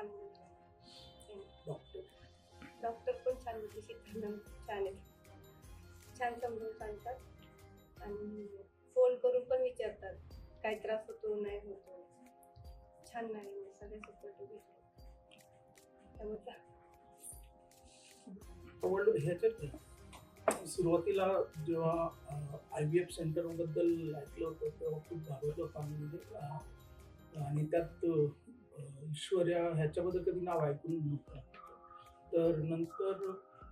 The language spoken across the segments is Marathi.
छान मुलगा आहे. डॉक्टर डॉक्टर पण छान होते, शिकवणं छान आहे, छान समजून सांगतात आणि फोन करून पण विचारतात काय त्रास होतो नाही होतो. छान नाही सगळे सपोर्ट भेटले त्यामुळे आवडलं ह्याच्यात सुरुवातीला जेव्हा IVF सेंटर बद्दल ऐकलं होतं तेव्हा खूप घाबरलो होतो आम्ही म्हणजे आणि त्यात ईश्वर्या ह्याच्याबद्दल कधी नाव ऐकून नव्हतं. तर नंतर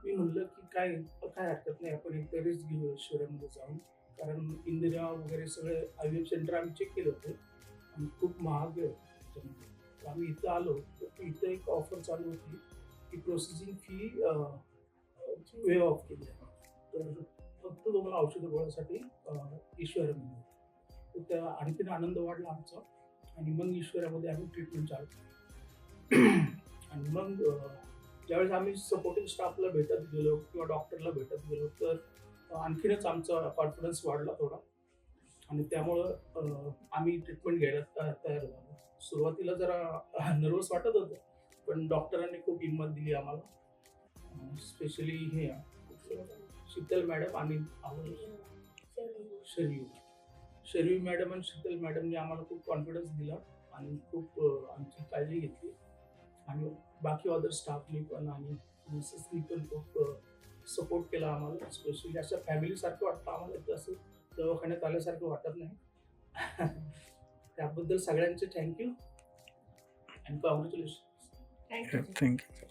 मी म्हणलं की काय काय हरकत नाही, आपण एकदा रिस्क घेऊ ईश्वर्यामध्ये जाऊन, कारण इंदिरा वगैरे सगळे IVF सेंटर आम्ही चेक केले होते आणि खूप महाग आहे त्याच्यामध्ये. तर आम्ही इथं आलो तर इथं एक ऑफर चालू होती की प्रोसेसिंग फी वे ऑफ केली आहे. तर फक्त तुम्हाला औषधं गोळ्यासाठी ईश्वर्यामध्ये. तर त्या आणखीन आनंद वाढला आमचा आणि मग ईश्वर्यामध्ये आम्ही ट्रीटमेंट चालू केली. आणि मग ज्यावेळेस आम्ही सपोर्टिंग स्टाफला भेटत गेलो किंवा डॉक्टरला भेटत गेलो तर आणखीनच आमचा कॉन्फिडन्स वाढला थोडा आणि त्यामुळं आम्ही ट्रीटमेंट घ्यायला तयार झालो. सुरुवातीला जरा नर्वस वाटत होतं, पण डॉक्टरांनी खूप हिंमत दिली आम्हाला. स्पेशली हे शीतल मॅडम आणि शरीव मॅडम आणि शीतल मॅडमने आम्हाला खूप कॉन्फिडन्स दिला आणि खूप आमची काळजी घेतली आणि बाकी अदर स्टाफनी पण आणि मिसेसनी पण खूप सपोर्ट केला आम्हाला. स्पेशली अशा फॅमिलीसारखं वाटतं आम्हाला, जसं दवाखान्यात आल्यासारखं वाटत नाही. त्याबद्दल सगळ्यांचे thank you and congratulation. Thank you. Thank you.